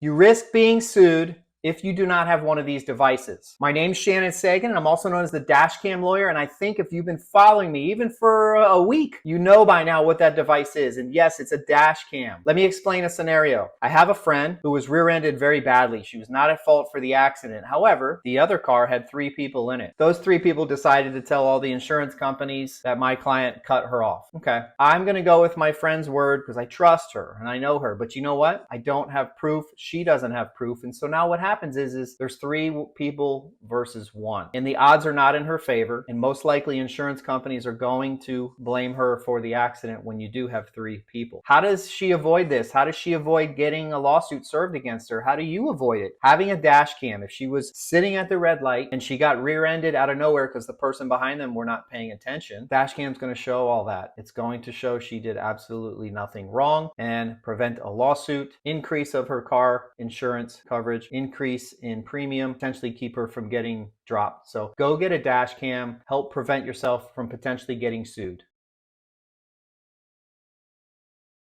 You risk being sued if you do not have one of these devices. My name's Shannon Sagan, and I'm also known as the Dashcam lawyer, and I think if you've been following me even for a week, you know by now what that device is. And yes, it's a Dashcam. Let me explain a scenario. I have a friend who was rear-ended very badly. She was not at fault for the accident. However, the other car had 3 people in it. Those 3 people decided to tell all the insurance companies that my client cut her off. Okay, I'm gonna go with my friend's word because I trust her and I know her. But you know what? I don't have proof. She doesn't have proof. And so now what happens is there's 3 people versus 1. And the odds are not in her favor. And most likely insurance companies are going to blame her for the accident when you do have 3 people. How does she avoid this? How does she avoid getting a lawsuit served against her? How do you avoid it? Having a dash cam. If she was sitting at the red light and she got rear-ended out of nowhere because the person behind them were not paying attention, dash cam's going to show all that. It's going to show she did absolutely nothing wrong and prevent a lawsuit, increase of her car insurance coverage, increase in premium, potentially keep her from getting dropped. So go get a dash cam, help prevent yourself from potentially getting sued.